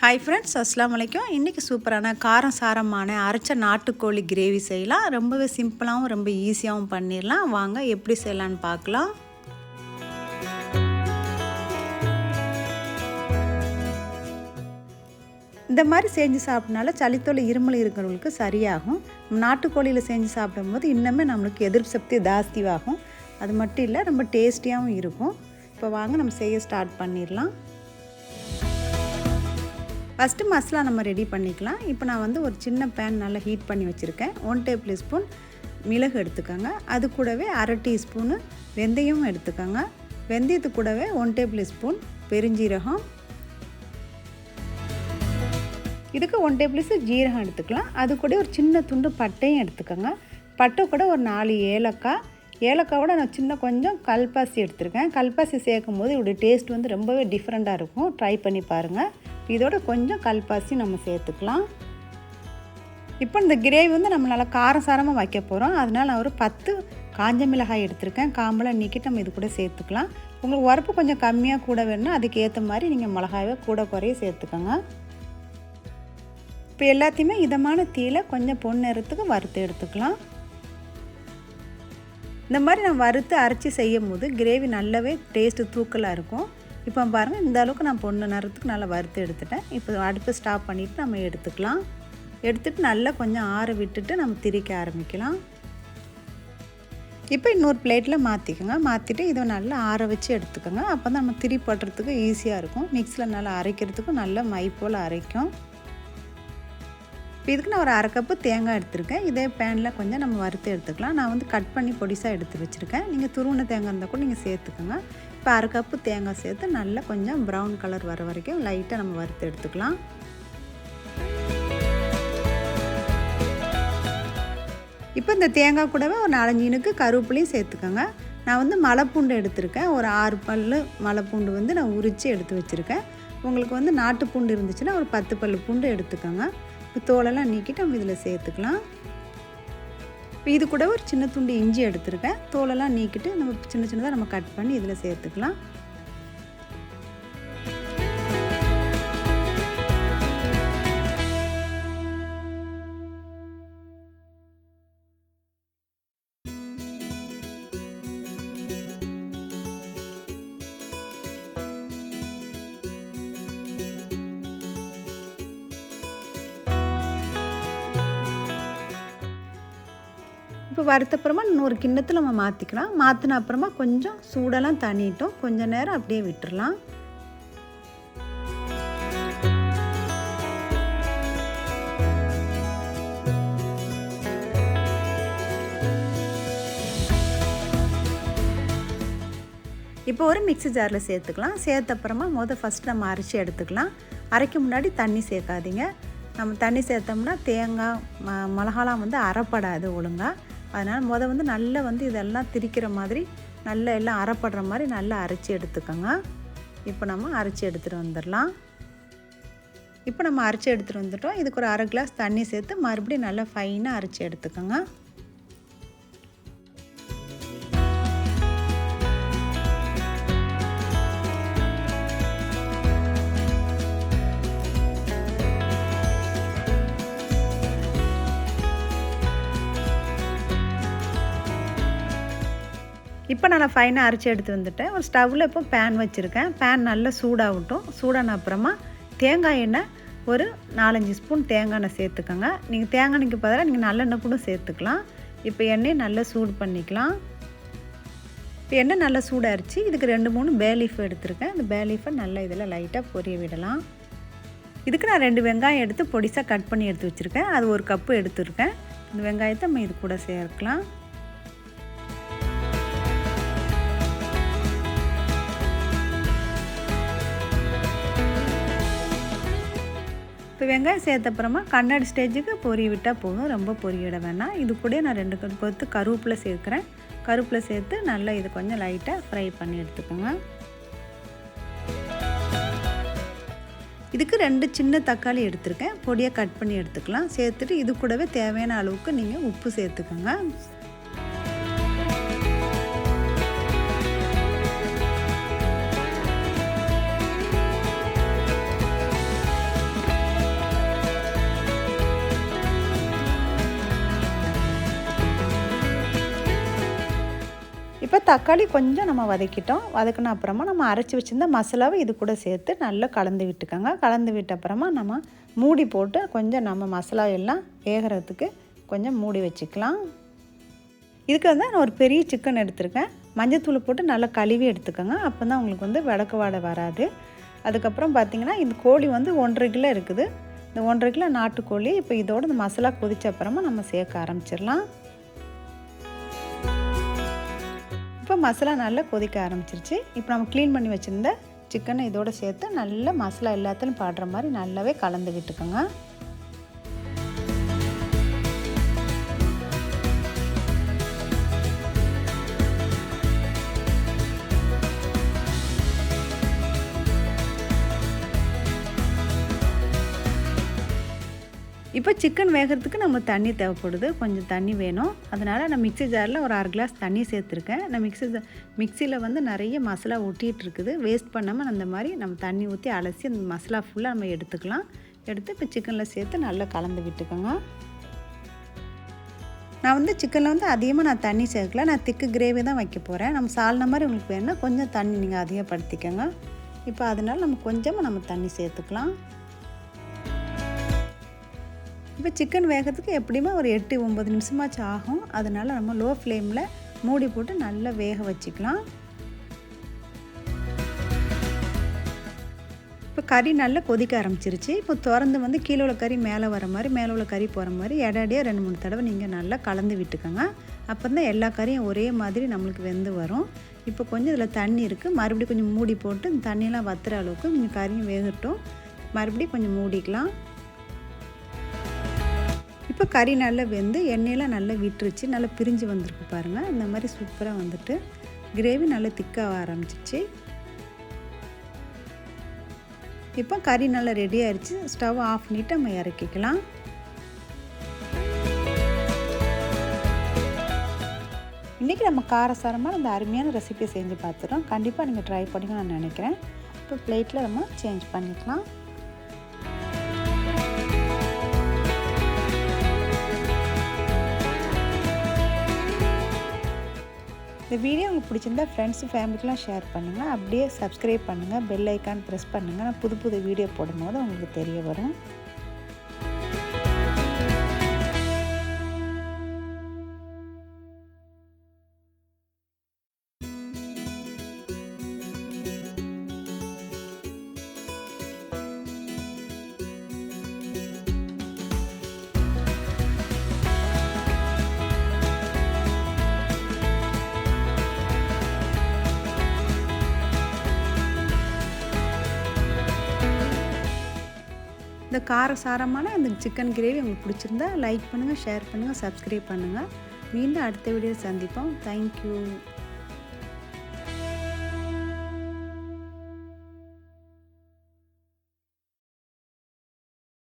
Hi friends, அஸ்ஸலாமு அலைக்கும். இன்றைக்கி சூப்பரான காரம் சாரமான அரைச்ச நாட்டுக்கோழி கிரேவி செய்யலாம். ரொம்பவே சிம்பிளாகவும் ரொம்ப ஈஸியாகவும் பண்ணிடலாம். வாங்க எப்படி செய்யலான்னு பார்க்கலாம். இந்த மாதிரி செஞ்சு சாப்பிட்னால சளித்தோல் இருமல் இருக்கிறவங்களுக்கு சரியாகும். நாட்டுக்கோழியில் செஞ்சு சாப்பிடும்போது இன்னுமே நம்மளுக்கு எதிர்ப்பு சக்தி ஜாஸ்தியாகும். அது மட்டும் இல்லை, ரொம்ப டேஸ்டியாகவும் இருக்கும். இப்போ வாங்க நம்ம செய்ய ஸ்டார்ட் பண்ணிடலாம். ஃபஸ்ட்டு மசாலா நம்ம ரெடி பண்ணிக்கலாம். இப்போ நான் வந்து ஒரு சின்ன பேன் நல்லா ஹீட் பண்ணி வச்சுருக்கேன். 1 டேபிள் ஸ்பூன் மிளகு எடுத்துக்கோங்க. அது கூடவே 1/2 டீஸ்பூனு வெந்தயம் எடுத்துக்கோங்க. வெந்தயத்து கூடவே 1 டேபிள் ஸ்பூன் பெருஞ்சீரகம், இதுக்கு 1 டேபிள் ஸ்பூன் ஜீரகம் எடுத்துக்கலாம். அது கூட ஒரு சின்ன துண்டு பட்டையும் எடுத்துக்கோங்க. பட்டை கூட ஒரு 4 ஏலக்காய், ஏலக்காவோட நான் சின்ன கொஞ்சம் கல்பாசி எடுத்துருக்கேன். கல்பாசி சேர்க்கும் போது இதோடைய டேஸ்ட் வந்து ரொம்பவே டிஃப்ரெண்ட்டாக இருக்கும். ட்ரை பண்ணி பாருங்கள். இதோட கொஞ்சம் கல்பாசி நம்ம சேர்த்துக்கலாம். இப்போ இந்த கிரேவி வந்து நம்ம நல்லா காரசாரமாக வைக்க போகிறோம். அதனால் நான் ஒரு 10 காஞ்ச மிளகாய் எடுத்திருக்கேன். காம்பெல்லாம் நீக்கிட்டு நம்ம இது கூட சேர்த்துக்கலாம். உங்களுக்கு உரப்பு கொஞ்சம் கம்மியாக கூட வேணும்னா அதுக்கு ஏற்ற மாதிரி நீங்கள் மிளகாயை கூட குறைய சேர்த்துக்கோங்க. இப்போ எல்லாத்தையுமே இதமான தீயில கொஞ்சம் பொன்னிறத்துக்கு வறுத்து எடுத்துக்கலாம். இந்த மாதிரி நான் வறுத்து அரைச்சி செய்யும் போது கிரேவி நல்லாவே டேஸ்ட்டு தூக்கலாக இருக்கும். இப்போ பாருங்கள், இந்த அளவுக்கு நான் பொண்ணு நேரத்துக்கு நல்லா வறுத்து எடுத்துட்டேன். இப்போ அடுப்பு ஸ்டாப் பண்ணிவிட்டு நம்ம எடுத்துக்கலாம். எடுத்துகிட்டு நல்லா கொஞ்சம் ஆற விட்டுட்டு நம்ம திரிக்க ஆரம்பிக்கலாம். இப்போ இன்னொரு பிளேட்டில் மாற்றிக்கோங்க. மாற்றிட்டு இதை நல்லா ஆற வச்சு எடுத்துக்கோங்க. அப்போ தான் நம்ம திரி போடுறதுக்கு ஈஸியாக இருக்கும். மிக்ஸியில் நல்லா அரைக்கிறதுக்கும் நல்லா மை போல் அரைக்கும். இப்போ இதுக்கு நான் ஒரு 1/2 கப்பு தேங்காய் எடுத்துருக்கேன். இதே பேனில் கொஞ்சம் நம்ம வறுத்து எடுத்துக்கலாம். நான் வந்து கட் பண்ணி பொடிசாக எடுத்து வச்சுருக்கேன். நீங்கள் துருவின தேங்காய் இருந்தால் கூட நீங்கள் சேர்த்துக்கோங்க. இப்போ 1/2 கப்பு தேங்காய் சேர்த்து நல்லா கொஞ்சம் ப்ரௌன் கலர் வர வரைக்கும் லைட்டாக நம்ம வறுத்து எடுத்துக்கலாம். இப்போ இந்த தேங்காய் கூடவே ஒரு 4-5 இனுக்கு கருவேப்பிலையும் சேர்த்துக்கோங்க. நான் வந்து மலைப்பூண்டு எடுத்திருக்கேன். ஒரு 6 பல் மலைப்பூண்டு வந்து நான் உரித்து எடுத்து வச்சுருக்கேன். உங்களுக்கு வந்து நாட்டு பூண்டு இருந்துச்சுன்னா ஒரு 10 பல் பூண்டு எடுத்துக்கோங்க. இப்போ தோலெல்லாம் நீக்கிட்டு நம்ம இதில் சேர்த்துக்கலாம். இப்போ இது கூட ஒரு சின்ன துண்டு இஞ்சி எடுத்துருக்கேன். தோலெல்லாம் நீக்கிட்டு நம்ம சின்ன சின்னதாக நம்ம கட் பண்ணி இதில் சேர்த்துக்கலாம். இப்போ வறுத்தப்புறமா இன்னொரு கிண்ணத்தில் நம்ம மாற்றிக்கலாம். மாற்றின அப்புறமா கொஞ்சம் சூடெல்லாம் தண்ணிட்டோம். கொஞ்சம் நேரம் அப்படியே விட்டுடலாம். இப்போ ஒரு மிக்ஸி ஜாரில் சேர்த்துக்கலாம். சேர்த்தப்புறமா ஃபஸ்ட்டு நம்ம அரைச்சி எடுத்துக்கலாம். அரைக்க முன்னாடி தண்ணி சேர்க்காதீங்க. நம்ம தண்ணி சேர்த்தோம்னா தேங்காய் மிளகாலாம் வந்து அரைப்படாது ஒழுங்காக. அதனால் வந்து நல்லா வந்து இதெல்லாம் திரிக்கிற மாதிரி நல்லா எல்லாம் அரைப்படுற மாதிரி நல்லா அரைச்சி எடுத்துக்கோங்க. இப்போ நம்ம அரைச்சி எடுத்துகிட்டு வந்துடலாம். இப்போ நம்ம அரைச்சி எடுத்துகிட்டு வந்துட்டோம். இதுக்கு ஒரு 1/2 கிளாஸ் தண்ணி சேர்த்து மறுபடியும் நல்லா ஃபைனாக அரைச்சி எடுத்துக்கோங்க. இப்போ நான் ஃபைனாக அரைச்சி எடுத்து வந்துட்டேன். ஒரு ஸ்டவ்வில் இப்போ பேன் வச்சுருக்கேன். பேன் நல்லா சூடாகட்டும். சூடான அப்புறமா தேங்காய் எண்ணெய் ஒரு 4-5 ஸ்பூன் தேங்காய் எண்ணெய் சேர்த்துக்கோங்க. நீங்கள் தேங்காய் எண்ணெய்க்கு பதிலாக நீங்கள் நல்லெண்ணெய் கூட சேர்த்துக்கலாம். இப்போ எண்ணெயை நல்லா சூடு பண்ணிக்கலாம். இப்போ எண்ணெய் நல்லா சூடாகிடுச்சு. இதுக்கு 2-3 பே லீஃப் எடுத்துருக்கேன். இந்த பே லீஃபை நல்லா இதில் லைட்டாக பொரிய விடலாம். இதுக்கு நான் 2 வெங்காயம் எடுத்து பொடிசாக கட் பண்ணி எடுத்து வச்சுருக்கேன். அது 1 கப்பு எடுத்துருக்கேன். இந்த வெங்காயத்தை நம்ம இது கூட சேர்க்கலாம். இப்போ வெங்காயம் சேர்த்தப்புறமா கண்ணாடி ஸ்டேஜுக்கு பொரிய விட்டால் போதும். ரொம்ப பொரியவிட வேணாம். இது கூட நான் 2 கொத்து கருவேப்பிலை சேர்க்குறேன். கருவேப்பிலை சேர்த்து நல்லா இது கொஞ்சம் லைட்டாக ஃப்ரை பண்ணி எடுத்துக்கோங்க. இதுக்கு 2 சின்ன தக்காளி எடுத்துருக்கேன். பொடியாக கட் பண்ணி எடுத்துக்கலாம். சேர்த்துட்டு இது கூடவே தேவையான அளவுக்கு நீங்கள் உப்பு சேர்த்துக்கோங்க. தக்காளி கொஞ்சம் நம்ம வதக்கிட்டோம். வதக்கின அப்புறமா நம்ம அரைச்சி வச்சுருந்த மசாலாவை இது கூட சேர்த்து நல்லா கலந்து விட்டுக்கோங்க. கலந்து விட்ட அப்புறமா நம்ம மூடி போட்டு கொஞ்சம் நம்ம மசாலா எல்லாம் வேகிறதுக்கு கொஞ்சம் மூடி வச்சுக்கலாம். இதுக்கு வந்து நான் ஒரு பெரிய சிக்கன் எடுத்திருக்கேன். மஞ்சத்தூள் போட்டு நல்லா கழுவி எடுத்துக்கோங்க. அப்போ தான் உங்களுக்கு வந்து வடக்கு வாடை வராது. அதுக்கப்புறம் பார்த்திங்கன்னா இந்த கோழி வந்து 1.5 கிலோ இருக்குது. இந்த 1.5 கிலோ நாட்டுக்கோழி இப்போ இதோட இந்த மசாலா கொதிச்ச அப்புறமா நம்ம சேர்க்க ஆரம்பிச்சிடலாம். இப்போ மசாலா நல்லா கொதிக்க ஆரம்பிச்சிருச்சு. இப்போ நம்ம க்ளீன் பண்ணி வச்சுருந்த சிக்கனை இதோடு சேர்த்து நல்லா மசாலா எல்லாத்துலையும் பாடுற மாதிரி நல்லாவே கலந்து விட்டுக்கோங்க. இப்போ சிக்கன் வேகிறதுக்கு நம்ம தண்ணி தேவைப்படுது. கொஞ்சம் தண்ணி வேணும். அதனால் நான் மிக்ஸி ஜாரில் ஒரு 1/2 கிளாஸ் தண்ணி சேர்த்துருக்கேன். நான் மிக்ஸியில் வந்து நிறைய மசாலா ஒட்டிகிட்டு இருக்குது. வேஸ்ட் பண்ணாமல் அந்த மாதிரி நம்ம தண்ணி ஊற்றி அலசி அந்த மசாலா ஃபுல்லாக நம்ம எடுத்துக்கலாம். எடுத்து இப்போ சிக்கனில் சேர்த்து நல்லா கலந்து விட்டுக்கோங்க. நான் வந்து சிக்கனில் வந்து அதிகமாக நான் தண்ணி சேர்க்கல. நான் திக்கு கிரேவி தான் வைக்க போகிறேன். நம்ம சால்னா மாதிரி உங்களுக்கு வேணுன்னா கொஞ்சம் தண்ணி நீங்கள் அதிகப்படுத்திக்கோங்க. இப்போ அதனால் நம்ம கொஞ்சமாக நம்ம தண்ணி சேர்த்துக்கலாம். இப்போ சிக்கன் வேகிறதுக்கு எப்படியுமே ஒரு 8-9 நிமிஷமாச்சும் ஆகும். அதனால் நம்ம லோ ஃப்ளேமில் மூடி போட்டு நல்லா வேக வச்சுக்கலாம். இப்போ கறி நல்லா கொதிக்க ஆரம்பிச்சிருச்சு. இப்போ திறந்து வந்து கீழே உள்ள கறி மேலே வர மாதிரி மேலே உள்ள கறி போகிற மாதிரி இடையிடையே 2-3 தடவை நீங்கள் நல்லா கலந்து விட்டுக்கோங்க. அப்போ தான் எல்லா கறியும் ஒரே மாதிரி நம்மளுக்கு வெந்து வரும். இப்போ கொஞ்சம் இதில் தண்ணி இருக்குது. மறுபடியும் கொஞ்சம் மூடி போட்டு இந்த தண்ணியெல்லாம் வற்றுற அளவுக்கு கொஞ்சம் கறியும் வேகட்டும். மறுபடியும் கொஞ்சம் மூடிக்கலாம். இப்போ கறி நல்லா வெந்து எண்ணெயெல்லாம் நல்லா விட்டுருச்சு. நல்லா பிரிஞ்சு வந்திருக்கு பாருங்கள். இந்த மாதிரி சூப்பராக வந்துட்டு கிரேவி நல்லா திக்காக ஆரம்பிச்சிச்சு. இப்போ கறி நல்லா ரெடி ஆயிடுச்சு. ஸ்டவ் ஆஃப் பண்ணிவிட்டு நம்ம இறக்கிக்கலாம். இன்றைக்கி நம்ம காரசாரமாக இந்த அருமையான ரெசிபி செஞ்சு பார்த்துட்டோம். கண்டிப்பாக நீங்கள் ட்ரை பண்ணிங்க நான் நினைக்கிறேன். இப்போ பிளேட்டில் நம்ம சேஞ்ச் பண்ணிக்கலாம். இந்த வீடியோ உங்களுக்கு பிடிச்சிருந்தா ஃப்ரெண்ட்ஸு ஃபேமிலிக்கெலாம் ஷேர் பண்ணுங்கள். அப்படியே சப்ஸ்கிரைப் பண்ணுங்கள். பெல் ஐக்கான் ப்ரெஸ் பண்ணுங்கள். நான் புது வீடியோ போடும்போது உங்களுக்கு தெரிய வரும். இந்த காரசாரமான இந்த சிக்கன் கிரேவி உங்களுக்கு பிடிச்சிருந்தா லைக் பண்ணுங்கள், ஷேர் பண்ணுங்கள், சப்ஸ்கிரைப் பண்ணுங்கள். மீண்டும் அடுத்த வீடியோ சந்திப்போம். தேங்க்யூ.